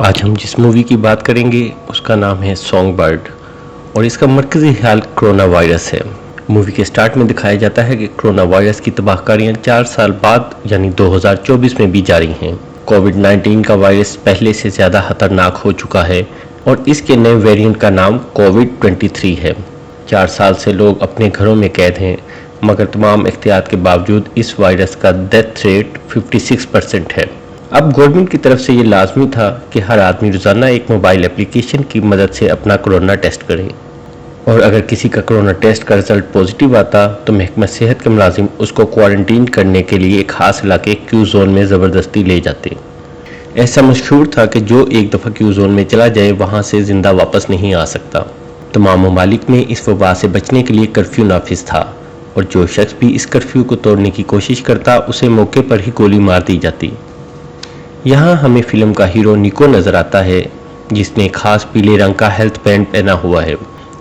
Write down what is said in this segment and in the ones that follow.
आज हम जिस मूवी की बात करेंगे उसका नाम है सॉन्ग बर्ड और इसका मरकजी ख्याल कोरोना वायरस है। मूवी के स्टार्ट में दिखाया जाता है कि कोरोना वायरस की तबाहकारियां 4 साल बाद यानी 2024 में भी जारी हैं। कोविड-19 का वायरस पहले से ज़्यादा खतरनाक हो चुका है और इसके नए वेरिएंट का नाम कोविड-23 है। 4 साल से लोग अपने घरों में कैद हैं, मगर तमाम एहतियात के बावजूद इस वायरस का डेथ रेट 56% है। अब गवर्नमेंट की तरफ से ये लाजमी था कि हर आदमी रोज़ाना एक मोबाइल एप्लीकेशन की मदद से अपना कोरोना टेस्ट करे और अगर किसी का कोरोना टेस्ट का रिजल्ट पॉजिटिव आता तो महकमा सेहत के मुलाजिम उसको क्वारंटीन करने के लिए एक खास इलाके क्यू जोन में ज़बरदस्ती ले जाते। ऐसा मशहूर था कि जो एक दफ़ा क्यू जोन में चला जाए वहाँ से ज़िंदा वापस नहीं आ सकता। तमाम ममालिक में इस वबा से बचने के लिए कर्फ्यू नाफिज था और जो शख्स भी इस कर्फ्यू को तोड़ने की कोशिश करता उसे मौके पर ही गोली मार दी जाती। यहाँ हमें फिल्म का हीरो निको नज़र आता है जिसने खास पीले रंग का हेल्थ बैंड पहना हुआ है।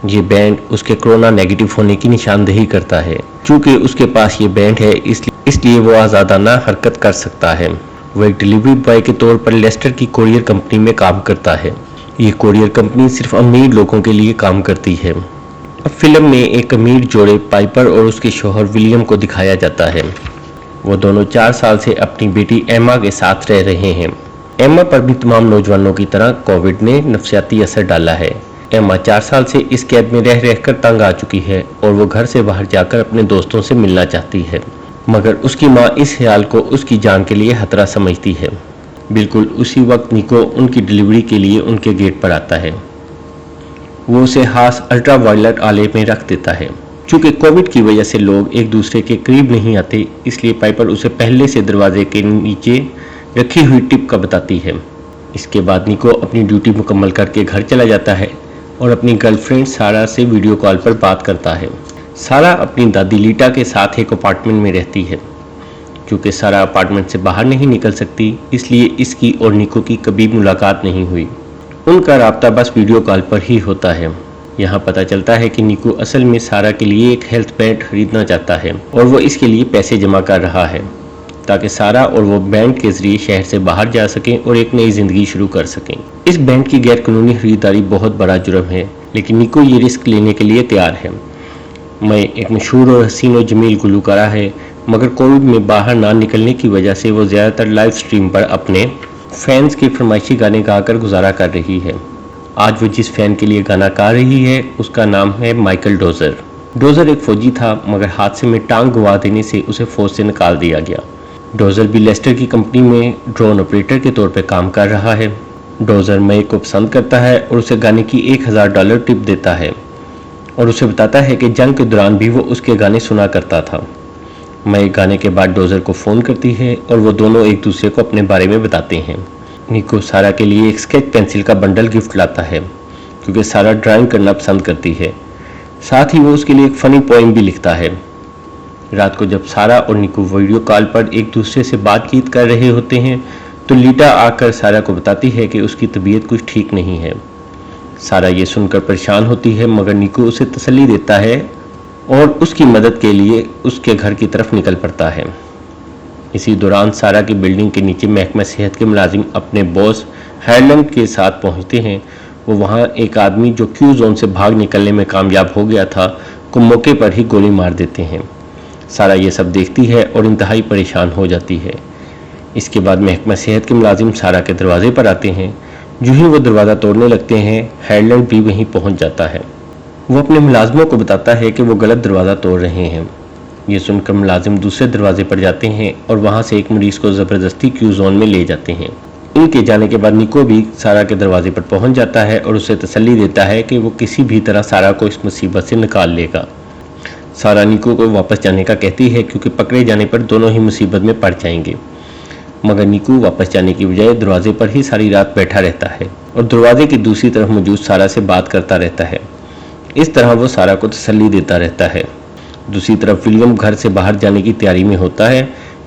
ये बैंड उसके कोरोना नेगेटिव होने की निशानदेही करता है। चूँकि उसके पास ये बैंड है इसलिए वो आज़ादाना हरकत कर सकता है। वो एक डिलीवरी बॉय के तौर पर लेस्टर की कोरियर कंपनी में काम करता है। ये कोरियर कंपनी सिर्फ अमीर लोगों के लिए काम करती है। अब फिल्म में एक अमीर जोड़े पाइपर और उसके शौहर विलियम को दिखाया जाता है। वो दोनों 4 साल से अपनी बेटी एमा के साथ रह रहे हैं। एमा पर भी तमाम नौजवानों की तरह कोविड ने नफसियाती असर डाला है। एमा 4 साल से इस कैद में रह रहकर तंग आ चुकी है और वो घर से बाहर जाकर अपने दोस्तों से मिलना चाहती है, मगर उसकी माँ इस ख्याल को उसकी जान के लिए खतरा समझती है। बिल्कुल उसी वक्त निको उनकी डिलीवरी के लिए उनके गेट पर आता है। वो उसे खास अल्ट्रा वायलेट आले में रख देता है। चूँकि कोविड की वजह से लोग एक दूसरे के करीब नहीं आते, इसलिए पाइपर उसे पहले से दरवाजे के नीचे रखी हुई टिप का बताती है। इसके बाद निको अपनी ड्यूटी मुकम्मल करके घर चला जाता है और अपनी गर्लफ्रेंड सारा से वीडियो कॉल पर बात करता है। सारा अपनी दादी लीटा के साथ एक अपार्टमेंट में रहती है। क्योंकि सारा अपार्टमेंट से बाहर नहीं निकल सकती, इसलिए इसकी और निको की कभी मुलाकात नहीं हुई। उनका राब्ता बस वीडियो कॉल पर ही होता है। यहाँ पता चलता है कि निको असल में सारा के लिए एक हेल्थ बैंड खरीदना चाहता है और वो इसके लिए पैसे जमा कर रहा है ताकि सारा और वो बैंड के जरिए शहर से बाहर जा सकें और एक नई जिंदगी शुरू कर सकें। इस बैंड की गैर कानूनी खरीदारी बहुत बड़ा जुर्म है, लेकिन निको ये रिस्क लेने के लिए तैयार है। मैं एक मशहूर और हसीन और जमील गुलकारा है, मगर कोविड में बाहर ना निकलने की वजह से वो ज़्यादातर लाइव स्ट्रीम पर अपने फैंस के फरमाइशी गाने गाकर गुजारा कर रही है। आज वो जिस फैन के लिए गाना गा रही है उसका नाम है माइकल डोजर। डोजर एक फौजी था, मगर हादसे में टांग गंवा देने से उसे फौज से निकाल दिया गया। डोजर भी लेस्टर की कंपनी में ड्रोन ऑपरेटर के तौर पर काम कर रहा है। डोजर मई को पसंद करता है और उसे गाने की $1000 टिप देता है और उसे बताता है कि जंग के दौरान भी वो उसके गाने सुना करता था। मई गाने के बाद डोजर को फ़ोन करती है और वो दोनों एक दूसरे को अपने बारे में बताते हैं। निको सारा के लिए एक स्केच पेंसिल का बंडल गिफ्ट लाता है क्योंकि सारा ड्राइंग करना पसंद करती है। साथ ही वो उसके लिए एक फ़नी पोएम भी लिखता है। रात को जब सारा और निको वीडियो कॉल पर एक दूसरे से बातचीत कर रहे होते हैं तो लीटा आकर सारा को बताती है कि उसकी तबीयत कुछ ठीक नहीं है। सारा ये सुनकर परेशान होती है, मगर निको उसे तसल्ली देता है और उसकी मदद के लिए उसके घर की तरफ निकल पड़ता है। इसी दौरान सारा की बिल्डिंग के नीचे महकमा सेहत के मुलाजिम अपने बॉस हार्लैंड के साथ पहुंचते हैं। वो वहां एक आदमी जो क्यू जोन से भाग निकलने में कामयाब हो गया था को मौके पर ही गोली मार देते हैं। सारा ये सब देखती है और इंतहाई परेशान हो जाती है। इसके बाद महकमा सेहत के मुलाजिम सारा के दरवाजे पर आते हैं। जो ही वो दरवाज़ा तोड़ने लगते हैं, हार्लैंड भी वहीं पहुँच जाता है। वो अपने मुलाजमों को बताता है कि वो गलत दरवाज़ा तोड़ रहे हैं। ये सुनकर मुलाजिम दूसरे दरवाजे पर जाते हैं और वहां से एक मरीज को ज़बरदस्ती क्यू जोन में ले जाते हैं। इनके जाने के बाद निको भी सारा के दरवाजे पर पहुंच जाता है और उसे तसल्ली देता है कि वो किसी भी तरह सारा को इस मुसीबत से निकाल लेगा। सारा निको को वापस जाने का कहती है क्योंकि पकड़े जाने पर दोनों ही मुसीबत में पड़ जाएंगे, मगर निको वापस जाने की बजाय दरवाजे पर ही सारी रात बैठा रहता है और दरवाजे की दूसरी तरफ मौजूद सारा से बात करता रहता है। इस तरह वो सारा को तसल्ली देता रहता है। दूसरी तरफ विलियम घर से बाहर जाने की तैयारी में होता है।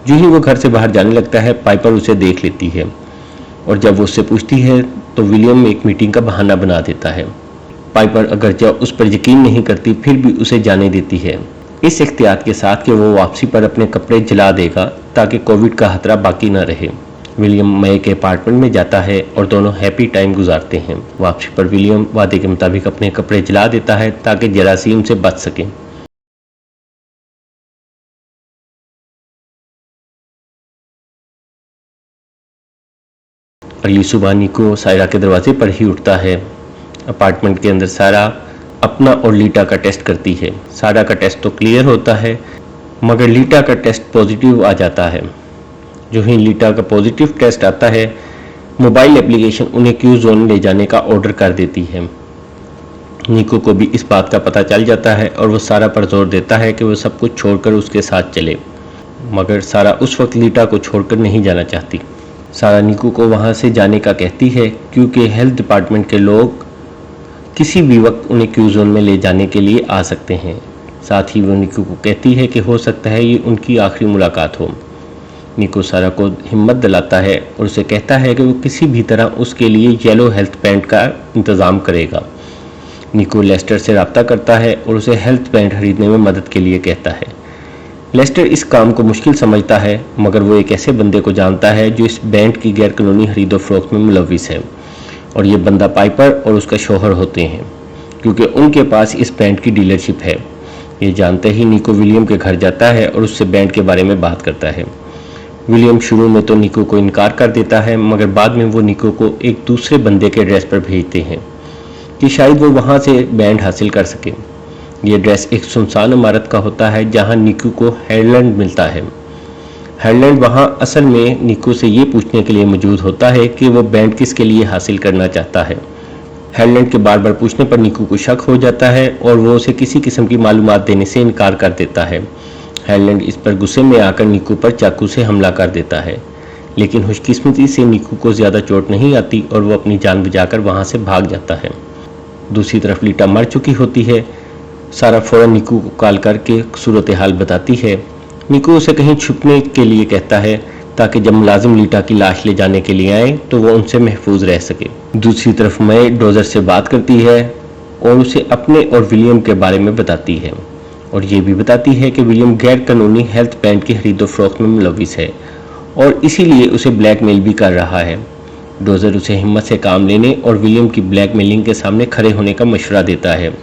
जो ही वो घर से बाहर जाने लगता है, पाइपर उसे देख लेती है और जब वो उससे पूछती है तो विलियम एक मीटिंग का बहाना बना देता है। पाइपर अगरचे उस पर यकीन नहीं करती, फिर भी उसे जाने देती है, इस एहतियात के साथ कि वो वापसी पर अपने कपड़े जला देगा ताकि कोविड का खतरा बाकी न रहे। विलियम मय के अपार्टमेंट में जाता है और दोनों हैप्पी टाइम गुजारते हैं। वापसी पर विलियम वादे के मुताबिक अपने कपड़े जला देता है ताकि जरासीम से बच सके। अगली सुबह निको सायरा के दरवाजे पर ही उठता है। अपार्टमेंट के अंदर सारा अपना और लीटा का टेस्ट करती है। सारा का टेस्ट तो क्लियर होता है मगर लीटा का टेस्ट पॉजिटिव आ जाता है। जो ही लीटा का पॉजिटिव टेस्ट आता है, मोबाइल एप्लीकेशन उन्हें क्यू जोन ले जाने का ऑर्डर कर देती है। निको को भी इस बात का पता चल जाता है और वो सारा पर जोर देता है कि वो सब कुछ छोड़कर उसके साथ चले, मगर सारा उस वक्त लीटा को छोड़कर नहीं जाना चाहती। सारा निको को वहाँ से जाने का कहती है क्योंकि हेल्थ डिपार्टमेंट के लोग किसी भी वक्त उन्हें क्यू जोन में ले जाने के लिए आ सकते हैं। साथ ही वो निको को कहती है कि हो सकता है ये उनकी आखिरी मुलाकात हो। निको सारा को हिम्मत दिलाता है और उसे कहता है कि वो किसी भी तरह उसके लिए येलो हेल्थ पैंट का इंतज़ाम करेगा। निको लेस्टर से रब्ता करता है और उसे हेल्थ पैंट खरीदने में मदद के लिए कहता है। लेस्टर इस काम को मुश्किल समझता है मगर वो एक ऐसे बंदे को जानता है जो इस बैंड की गैर कानूनी खरीदो फरोख्त में मुलविस है और ये बंदा पाइपर और उसका शोहर होते हैं क्योंकि उनके पास इस बैंड की डीलरशिप है। ये जानते ही निको विलियम के घर जाता है और उससे बैंड के बारे में बात करता है। विलियम शुरू में तो निको को इनकार कर देता है मगर बाद में वो निको को एक दूसरे बंदे के एड्रेस पर भेजते हैं कि शायद वो वहाँ से बैंड हासिल कर सके। ये एड्रेस एक सुनसान इमारत का होता है जहाँ निको को हेडलैंड मिलता है। हेडलैंड वहाँ असल में निको से ये पूछने के लिए मौजूद होता है कि वो बैंड किसके लिए हासिल करना चाहता है। हेडलैंड के बार बार पूछने पर निको को शक हो जाता है और वो उसे किसी किस्म की मालूमात देने से इनकार कर देता है। हेडलैंड इस पर गुस्से में आकर निको पर चाकू से हमला कर देता है, लेकिन खुशकिस्मती से निको को ज़्यादा चोट नहीं आती और वो अपनी जान बचाकर वहाँ से भाग जाता है। दूसरी तरफ लीटा मर चुकी होती है। सारा फौरन निको को कॉल करके सूरत हाल बताती है। निको उसे कहीं छुपने के लिए कहता है ताकि जब मुलाजिम लीटा की लाश ले जाने के लिए आए तो वो उनसे महफूज रह सके। दूसरी तरफ मय डोजर से बात करती है और उसे अपने और विलियम के बारे में बताती है और ये भी बताती है कि विलियम गैर कानूनी हेल्थ पैंट की खरीदो फरोख्त में मुलविस है और इसीलिए उसे ब्लैकमेल भी कर रहा है। डोजर उसे हिम्मत से काम लेने और विलियम की ब्लैकमेलिंग के सामने खड़े होने का मशवरा देता है।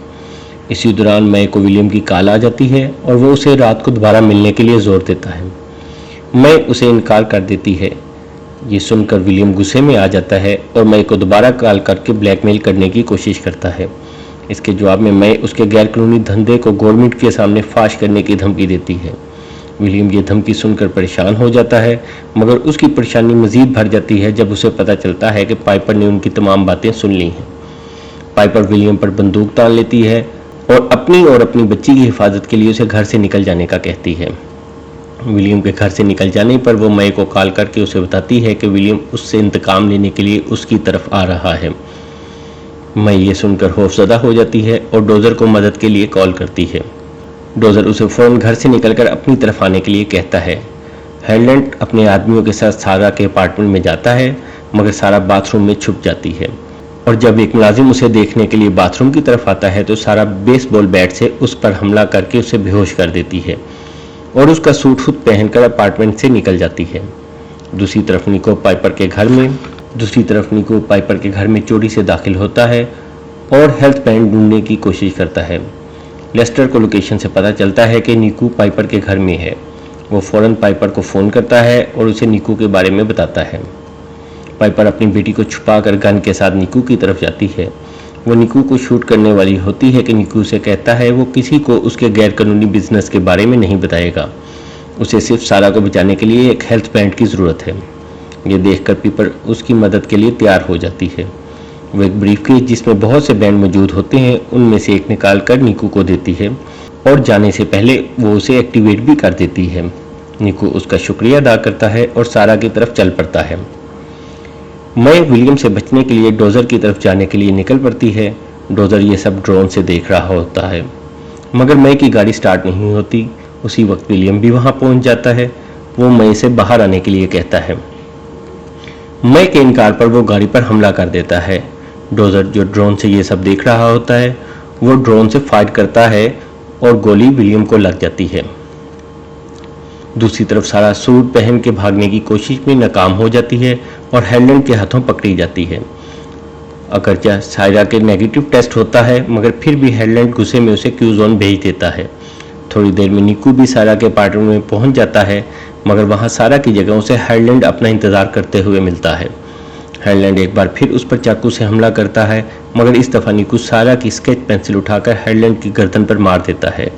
इसी दौरान मय को विलियम की कॉल आ जाती है और वो उसे रात को दोबारा मिलने के लिए जोर देता है। मय उसे इनकार कर देती है। ये सुनकर विलियम गुस्से में आ जाता है और मय को दोबारा कॉल करके ब्लैकमेल करने की कोशिश करता है। इसके जवाब में मय उसके गैर कानूनी धंधे को गवर्नमेंट के सामने फाश करने की धमकी देती है। विलियम ये धमकी सुनकर परेशान हो जाता है मगर उसकी परेशानी मजीद बढ़ जाती है जब उसे पता चलता है कि पाइपर ने उनकी तमाम बातें सुन ली हैं। पाइपर विलियम पर बंदूक तान लेती है और अपनी बच्ची की हिफाजत के लिए उसे घर से निकल जाने का कहती है। विलियम के घर से निकल जाने पर वो मय को कॉल करके उसे बताती है कि विलियम उससे इंतकाम लेने के लिए उसकी तरफ आ रहा है। मय ये सुनकर खौफजदा हो जाती है और डोजर को मदद के लिए कॉल करती है। डोजर उसे फ़ौरन घर से निकलकर अपनी तरफ आने के लिए कहता है। हेडलैंड अपने आदमियों के साथ सारा के अपार्टमेंट में जाता है मगर सारा बाथरूम में छुप जाती है और जब एक मुलाजिम उसे देखने के लिए बाथरूम की तरफ आता है तो सारा बेसबॉल बैट से उस पर हमला करके उसे बेहोश कर देती है और उसका सूट खुद पहनकर अपार्टमेंट से निकल जाती है। दूसरी तरफ निको पाइपर के घर में चोरी से दाखिल होता है और हेल्थ पैंट ढूंढने की कोशिश करता है। लेस्टर को लोकेशन से पता चलता है कि निको पाइपर के घर में है। वो फ़ौरन पाइपर को फ़ोन करता है और उसे निको के बारे में बताता है। पाइपर अपनी बेटी को छुपाकर गन के साथ निको की तरफ जाती है। वो निको को शूट करने वाली होती है कि निको से कहता है वो किसी को उसके गैर कानूनी बिजनेस के बारे में नहीं बताएगा। उसे सिर्फ सारा को बचाने के लिए एक हेल्थ पैंट की ज़रूरत है। ये देखकर पाइपर उसकी मदद के लिए तैयार हो जाती है। वो एक ब्रीफकेस जिसमें बहुत से बैंड मौजूद होते हैं उनमें से एक निकाल कर निको को देती है और जाने से पहले वो उसे एक्टिवेट भी कर देती है। निको उसका शुक्रिया अदा करता है और सारा की तरफ चल पड़ता है। मय विलियम से बचने के लिए डोजर की तरफ जाने के लिए निकल पड़ती है। डोजर ये सब ड्रोन से देख रहा होता है मगर मय की गाड़ी स्टार्ट नहीं होती। उसी वक्त विलियम भी वहां पहुंच जाता है। वो मय से बाहर आने के लिए कहता है। मय के इनकार पर वो गाड़ी पर हमला कर देता है। डोजर जो ड्रोन से ये सब देख रहा होता है वो ड्रोन से फायर करता है और गोली विलियम को लग जाती है। दूसरी तरफ सारा सूट पहन के भागने की कोशिश में नाकाम हो जाती है और हेलैंड के हाथों पकड़ी जाती है। अगरचे सायरा के नेगेटिव टेस्ट होता है, मगर फिर भी हेलैंड गुस्से में उसे क्यू जोन भेज देता है। थोड़ी देर में निकू भी सारा के अपार्टमेंट में पहुंच जाता है, मगर वहां सारा की जगह उसे हेलैंड अपना इंतजार करते हुए मिलता है। हेलैंड एक बार फिर उस पर चाकू से हमला करता है, मगर इस दफा निकू सारा की स्केच पेंसिल उठाकर हेलैंड की गर्दन पर मार देता है,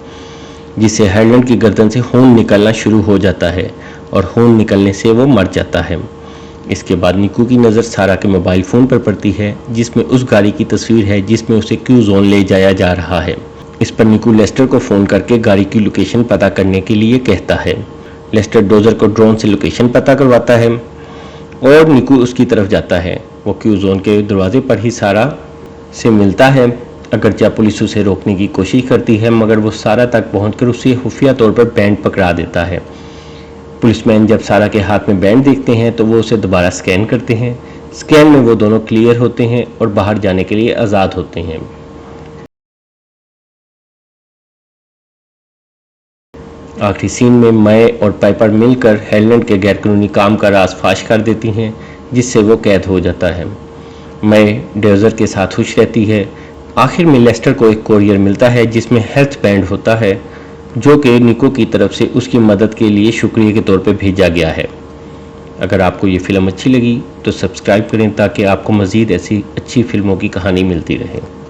जिससे हेलैंड की गर्दन से खून निकलना शुरू हो जाता है और खून निकलने से वो मर जाता है। इसके बाद निकू की नज़र सारा के मोबाइल फ़ोन पर पड़ती है, जिसमें उस गाड़ी की तस्वीर है जिसमें उसे क्यू जोन ले जाया जा रहा है। इस पर निकू लेस्टर को फ़ोन करके गाड़ी की लोकेशन पता करने के लिए कहता है। लेस्टर डोजर को ड्रोन से लोकेशन पता करवाता है और निकू उसकी तरफ जाता है। वो क्यू जोन के दरवाजे पर ही सारा से मिलता है। अगरचे पुलिस उसे रोकने की कोशिश करती है, मगर वो सारा तक पहुंचकर उसे खुफिया तौर पर बैंड पकड़ा देता है। पुलिसमैन जब सारा के हाथ में बैंड देखते हैं तो वो उसे दोबारा स्कैन करते हैं। स्कैन में वो दोनों क्लियर होते हैं और बाहर जाने के लिए आज़ाद होते हैं। आखिरी सीन में मय और पाइपर मिलकर हेलैंड के गैरकानूनी काम का राज फाश कर देती हैं, जिससे वो कैद हो जाता है। मय डोजर के साथ खुश रहती है। आखिर में लेस्टर को एक कोरियर मिलता है जिसमें हेल्थ बैंड होता है, जो कि निको की तरफ से उसकी मदद के लिए शुक्रिया के तौर पर भेजा गया है। अगर आपको ये फिल्म अच्छी लगी तो सब्सक्राइब करें ताकि आपको मज़ीद ऐसी अच्छी फिल्मों की कहानी मिलती रहे।